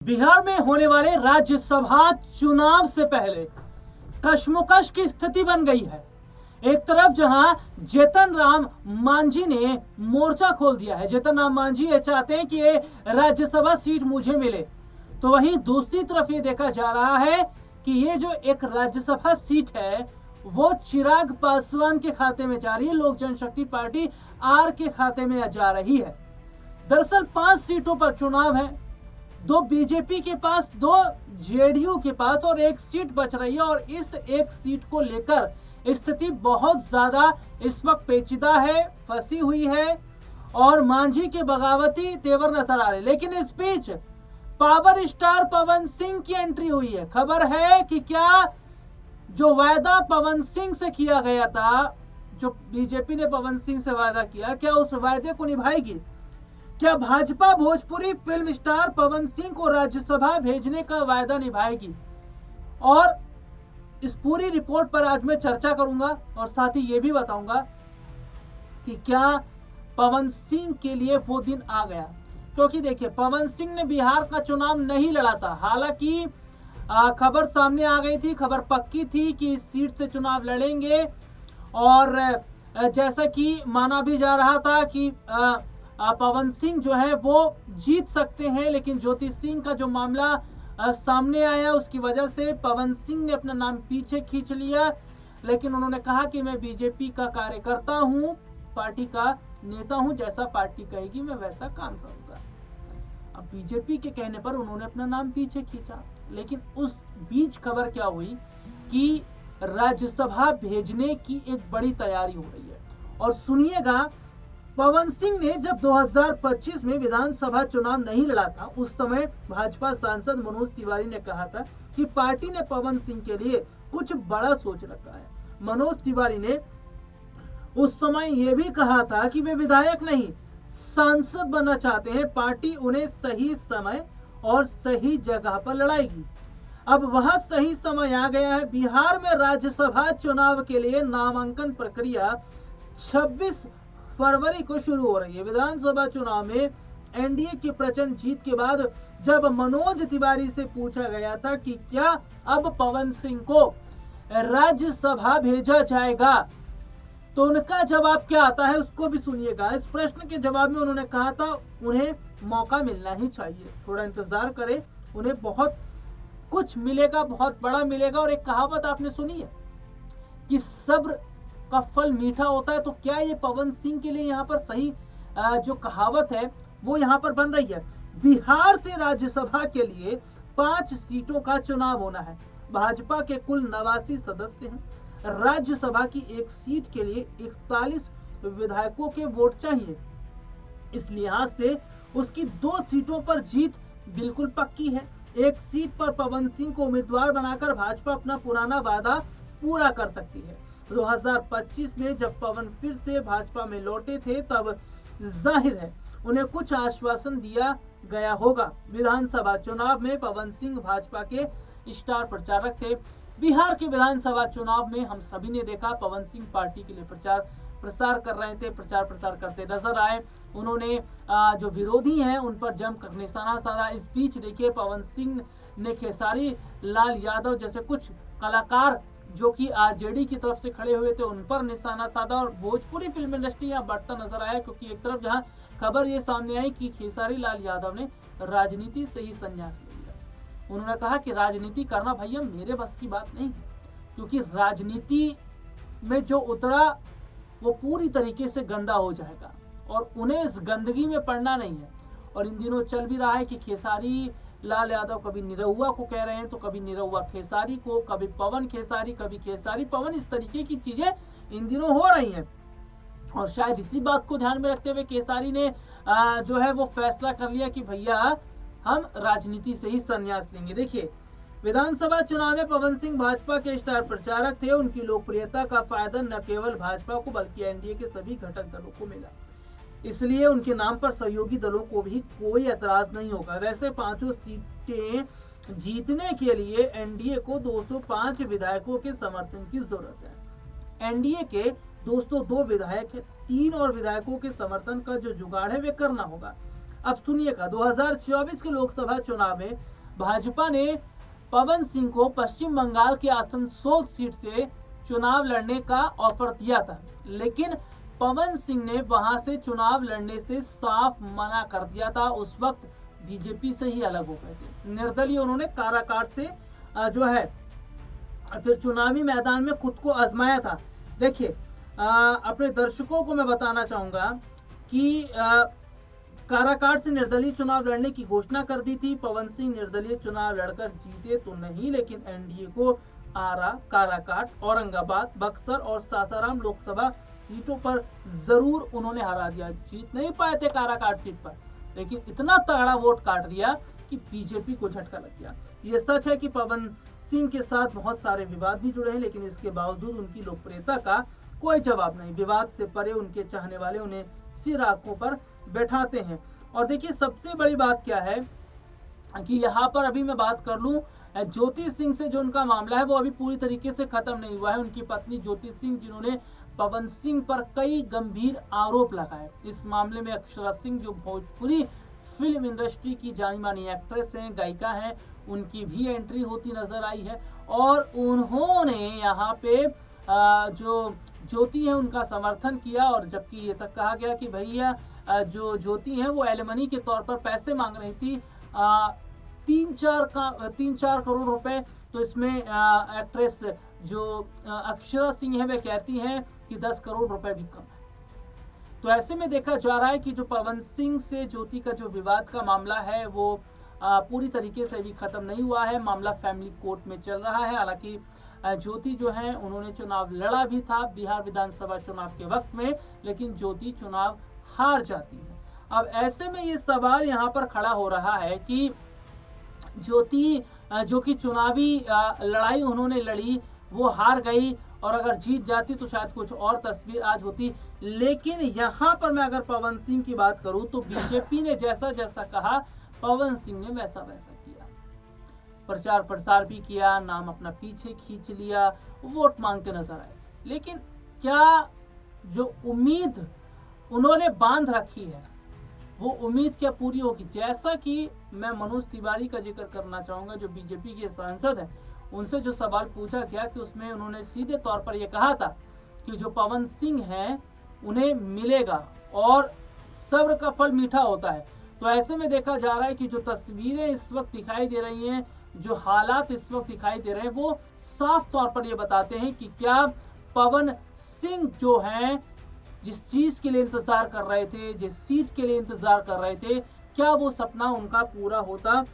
बिहार में होने वाले राज्यसभा चुनाव से पहले कशमकश की स्थिति बन गई है। एक तरफ जहां जीतन राम मांझी ने मोर्चा खोल दिया है, जीतन राम मांझी ये चाहते हैं कि ये राज्यसभा सीट मुझे मिले, तो वहीं दूसरी तरफ ये देखा जा रहा है कि ये जो एक राज्यसभा सीट है वो चिराग पासवान के खाते में जा रही है, लोक जनशक्ति पार्टी आर के खाते में जा रही है। दरअसल 5 सीटों पर चुनाव है, 2 बीजेपी के पास, 2 जेडीयू के पास और 1 सीट बच रही है। और इस 1 सीट को लेकर स्थिति बहुत ज्यादा इस वक्त पेचीदा है, फंसी हुई है और मांझी के बगावती तेवर नजर आ रहे। लेकिन इस बीच पावर स्टार पवन सिंह की एंट्री हुई है। खबर है कि क्या जो वायदा पवन सिंह से किया गया था, जो बीजेपी ने पवन सिंह से वायदा किया, क्या उस वायदे को निभाएगी? क्या भाजपा भोजपुरी फिल्म स्टार पवन सिंह को राज्यसभा भेजने का वायदा निभाएगी? और इस पूरी रिपोर्ट पर आज मैं चर्चा करूंगा और साथ ही ये भी बताऊंगा कि क्या पवन सिंह के लिए वो दिन आ गया। क्योंकि देखिए, पवन सिंह ने बिहार का चुनाव नहीं लड़ा था। हालांकि खबर सामने आ गई थी, खबर पक्की थी कि इस सीट से चुनाव लड़ेंगे और जैसा कि माना भी जा रहा था कि पवन सिंह जो है वो जीत सकते हैं। लेकिन ज्योति सिंह का जो मामला सामने आया, उसकी वजह से पवन सिंह ने अपना नाम पीछे खींच लिया। लेकिन उन्होंने कहा कि मैं बीजेपी का कार्यकर्ता हूं, पार्टी का नेता हूं, जैसा पार्टी कहेगी मैं वैसा काम करूंगा। अब बीजेपी के कहने पर उन्होंने अपना नाम पीछे खींचा। लेकिन उस बीच खबर क्या हुई कि राज्यसभा भेजने की एक बड़ी तैयारी हो रही है। और सुनिएगा, पवन सिंह ने जब 2025 में विधानसभा चुनाव नहीं लड़ा था, उस समय भाजपा सांसद मनोज तिवारी ने कहा था कि पार्टी ने पवन सिंह के लिए कुछ बड़ा सोच रखा है। मनोज तिवारी ने उस समय यह भी कहा था कि वे विधायक नहीं, सांसद बनना चाहते हैं, पार्टी उन्हें सही समय और सही जगह पर लड़ाएगी। अब वह सही समय आ गया है। बिहार में राज्यसभा चुनाव के लिए नामांकन प्रक्रिया 26 फरवरी को शुरू हो रही है। विधानसभा चुनाव में एनडीए की प्रचंड जीत के बाद जब मनोज तिवारी से पूछा गया था कि क्या अब पवन सिंह को राज्यसभा भेजा जाएगा, तो उनका जवाब क्या आता है उसको भी सुनिएगा। इस प्रश्न के जवाब में उन्होंने कहा था उन्हें मौका मिलना ही चाहिए, थोड़ा इंतजार करें, उन्हें बहुत कुछ मिलेगा, बहुत बड़ा मिलेगा। और एक कहावत आपने सुनी है कि सब्र का फल मीठा होता है। तो क्या ये पवन सिंह के लिए यहाँ पर सही जो कहावत है वो यहाँ पर बन रही है? बिहार से राज्यसभा के लिए 5 सीटों का चुनाव होना है। भाजपा के कुल 89 सदस्य हैं। राज्यसभा की 1 सीट के लिए 41 विधायकों के वोट चाहिए। इस लिहाज से उसकी 2 सीटों पर जीत बिल्कुल पक्की है। 1 सीट पर पवन सिंह को उम्मीदवार बनाकर भाजपा अपना पुराना वादा पूरा कर सकती है। 2025 में जब पवन फिर से भाजपा में लौटे थे, तब जाहिर है उन्हें कुछ आश्वासन दिया गया होगा। विधानसभा चुनाव में पवन सिंह भाजपा के स्टार प्रचारक थे। बिहार के विधानसभा चुनाव में हम सभी ने देखा पवन सिंह पार्टी के लिए प्रचार प्रसार कर रहे थे, प्रचार प्रसार करते नजर आए। उन्होंने जो विरोधी हैं उन पर जमकर निशाना साधा। इस बीच देखिए, पवन सिंह ने खेसारी लाल यादव जैसे कुछ कलाकार जो कि आरजेडी की तरफ से खड़े हुए थे उन पर निशाना साधा और भोजपुरी फिल्म इंडस्ट्री यहाँ बढ़ता नजर आया। क्योंकि एक तरफ जहाँ खबर ये सामने आई कि खेसारी लाल यादव ने राजनीति से ही संन्यास ले लिया। उन्होंने कहा कि राजनीति करना भैया मेरे बस की बात नहीं है, क्योंकि राजनीति में जो उतरा वो पूरी तरीके से गंदा हो जाएगा और उन्हें इस गंदगी में पड़ना नहीं है। और इन दिनों चल भी रहा है कि खेसारी लाल यादव कभी निरहुआ को कह रहे हैं, तो कभी निरहुआ खेसारी को, कभी पवन खेसारी, कभी खेसारी पवन, इस तरीके की चीजें इन दिनों हो रही हैं। और शायद इसी बात को ध्यान में रखते हुए खेसारी ने जो है वो फैसला कर लिया कि भैया हम राजनीति से ही संन्यास लेंगे। देखिए, विधानसभा चुनाव में पवन सिंह भाजपा के स्टार प्रचारक थे। उनकी लोकप्रियता का फायदा न केवल भाजपा को बल्कि एनडीए के सभी घटक दलों को मिला, इसलिए उनके नाम पर सहयोगी दलों को भी कोई ऐतराज नहीं होगा। वैसे 5 सीटें जीतने के लिए एनडीए को 205 विधायकों के समर्थन की जरूरत है। एनडीए के 202 विधायक हैं, 3 और विधायकों के समर्थन का जो जुगाड़ है वे करना होगा। अब सुनिएगा, 2024 के लोकसभा चुनाव में भाजपा ने पवन सिंह को पश्चिम बंगाल के आसनसोल सीट से चुनाव लड़ने का ऑफर दिया था, लेकिन पवन सिंह ने वहां से चुनाव लड़ने से साफ मना कर दिया था। उस वक्त बीजेपी से ही अलग हो गए थे, निर्दलीय उन्होंने काराकाट से जो है फिर चुनावी मैदान में खुद को आजमाया था। देखिए, अपने दर्शकों को मैं बताना चाहूंगा कि काराकाट से निर्दलीय चुनाव लड़ने की घोषणा कर दी थी। पवन सिंह निर्दलीय चुनाव लड़कर जीते तो नहीं, लेकिन एनडीए को आरा, काराकाट, औरंगाबाद, बक्सर और सासाराम लोकसभा सीटों पर जरूर उन्होंने हरा दिया। जीत नहीं पाए थे काराकाट सीट पर, लेकिन इतना तगड़ा वोट काट दिया कि बीजेपी को झटका लग गया। ये सच है कि पवन सिंह के साथ बहुत सारे विवाद भी जुड़े हैं, लेकिन इसके बावजूद उनकी लोकप्रियता का कोई जवाब नहीं। विवाद से परे उनके चाहने वाले उन्हें सिर आंखों पर बैठाते हैं। और देखिए, सबसे बड़ी बात क्या है कि यहाँ पर अभी मैं बात कर लूँ ज्योति सिंह से, जो उनका मामला है वो अभी पूरी तरीके से खत्म नहीं हुआ है। उनकी पत्नी ज्योति सिंह, जिन्होंने पवन सिंह पर कई गंभीर आरोप लगाए। इस मामले में अक्षरा सिंह, जो भोजपुरी फिल्म इंडस्ट्री की जानी मानी एक्ट्रेस हैं, गायिका हैं, उनकी भी एंट्री होती नजर आई है। और उन्होंने यहाँ पे जो ज्योति है उनका समर्थन किया, और जबकि ये तक कहा गया कि भैया जो ज्योति है वो एलिमनी के तौर पर पैसे मांग रही थी 3-4 करोड़ रुपए। तो इसमें एक्ट्रेस जो अक्षरा सिंह है वे कहती हैं कि 10 करोड़ रुपए भी कम है। तो ऐसे में देखा जा रहा है कि जो पवन सिंह से ज्योति का जो विवाद का मामला है वो पूरी तरीके से भी खत्म नहीं हुआ है। मामला फैमिली कोर्ट में चल रहा है। हालांकि ज्योति जो है उन्होंने चुनाव लड़ा भी था बिहार विधानसभा चुनाव के वक्त में, लेकिन ज्योति चुनाव हार जाती है। अब ऐसे में ये सवाल यहाँ पर खड़ा हो रहा है कि ज्योति जो कि चुनावी लड़ाई उन्होंने लड़ी वो हार गई, और अगर जीत जाती तो शायद कुछ और तस्वीर आज होती। लेकिन यहाँ पर मैं अगर पवन सिंह की बात करूं तो बीजेपी ने जैसा जैसा कहा पवन सिंह ने वैसा वैसा किया, प्रचार प्रसार भी किया, नाम अपना पीछे खींच लिया, वोट मांगते नजर आए। लेकिन क्या जो उम्मीद उन्होंने बांध रखी है वो उम्मीद क्या पूरी होगी? जैसा कि मैं मनोज तिवारी का जिक्र करना चाहूंगा, जो बीजेपी के सांसद हैं, उनसे जो सवाल पूछा गया कि उसमें उन्होंने सीधे तौर पर यह कहा था कि जो पवन सिंह हैं उन्हें मिलेगा और सब्र का फल मीठा होता है। तो ऐसे में देखा जा रहा है कि जो तस्वीरें इस वक्त दिखाई दे रही हैं, जो हालात इस वक्त दिखाई दे रहे हैं, वो साफ तौर पर ये बताते हैं कि क्या पवन सिंह जो हैं जिस चीज के लिए इंतजार कर रहे थे, जिस सीट के लिए इंतजार कर रहे थे, क्या वो सपना उनका पूरा होता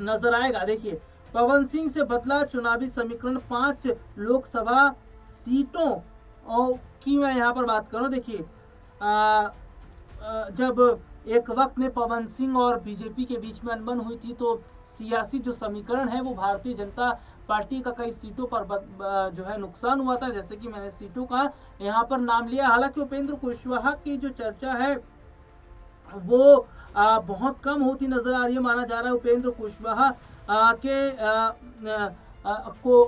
नजर आएगा? देखिए, पवन सिंह से बदला चुनावी समीकरण 5 लोकसभा सीटों की मैं यहाँ पर बात करूँ। देखिए, जब एक वक्त में पवन सिंह और बीजेपी के बीच में अनबन हुई थी तो सियासी जो समीकरण है वो भारतीय जनता पार्टी का कई सीटों पर जो है नुकसान हुआ था, जैसे कि मैंने सीटों का यहाँ पर नाम लिया। हालांकि उपेंद्र कुशवाहा की जो चर्चा है वो बहुत कम होती नजर आ रही है। माना जा रहा है उपेंद्र कुशवाहा को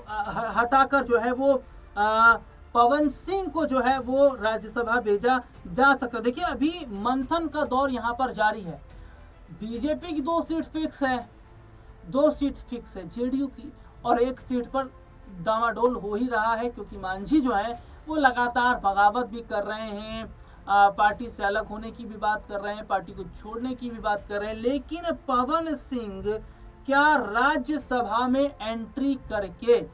हटाकर जो है वो पवन सिंह को जो है वो राज्यसभा भेजा जा सकता। देखिए, अभी मंथन का दौर यहाँ पर जारी है। बीजेपी की 2 सीट फिक्स है, 2 सीट फिक्स है जेडीयू की, और 1 सीट पर डामाडोल हो ही रहा है, क्योंकि मांझी जो है वो लगातार बगावत भी कर रहे हैं, पार्टी से अलग होने की भी बात कर रहे हैं, पार्टी को छोड़ने की भी बात कर रहे हैं। लेकिन पवन सिंह क्या राज्यसभा में एंट्री करके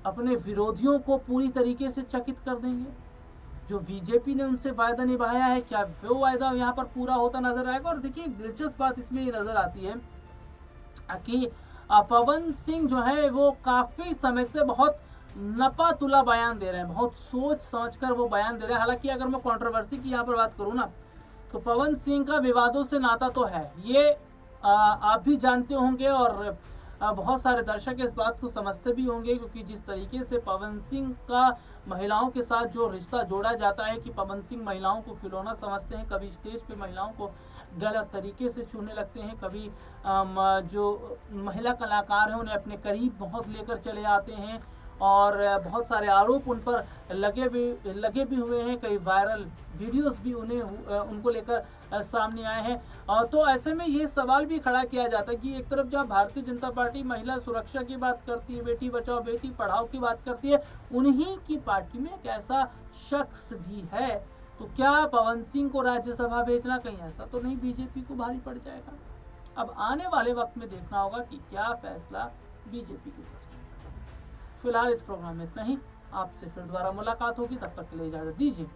अपने विरोधियों को पूरी तरीके से चकित कर देंगे? जो बीजेपी ने उनसे वायदा निभाया है, क्या वो वायदा यहाँ पर पूरा होता नजर आएगा? और देखिए, एक दिलचस्प बात इसमें ये नजर आती है कि पवन सिंह जो है वो काफी समय से बहुत नपा तुला बयान दे रहे हैं, बहुत सोच समझकर वो बयान दे रहे हैं। हालांकि अगर मैं कंट्रोवर्सी की यहाँ पर बात करूँ ना, तो पवन सिंह का विवादों से नाता तो है, ये आप भी जानते होंगे, और बहुत सारे दर्शक इस बात को समझते भी होंगे, क्योंकि जिस तरीके से पवन सिंह का महिलाओं के साथ जो रिश्ता जोड़ा जाता है कि पवन सिंह महिलाओं को खिलौना समझते हैं, कभी स्टेज पे महिलाओं को गलत तरीके से छूने लगते हैं, कभी जो महिला कलाकार हैं उन्हें अपने करीब बहुत लेकर चले आते हैं, और बहुत सारे आरोप उन पर लगे भी हुए हैं। कई वायरल वीडियोस भी उनको लेकर सामने आए हैं। तो ऐसे में ये सवाल भी खड़ा किया जाता है कि एक तरफ जहाँ भारतीय जनता पार्टी महिला सुरक्षा की बात करती है, बेटी बचाओ बेटी पढ़ाओ की बात करती है, उन्हीं की पार्टी में एक ऐसा शख्स भी है। तो क्या पवन सिंह को राज्यसभा भेजना कहीं ऐसा तो नहीं बीजेपी को भारी पड़ जाएगा? अब आने वाले वक्त में देखना होगा कि क्या फैसला बीजेपी की तरफ से। फिलहाल इस प्रोग्राम में इतना ही। आपसे फिर दोबारा मुलाकात होगी, तब तक के लिए इजाजत दीजिए।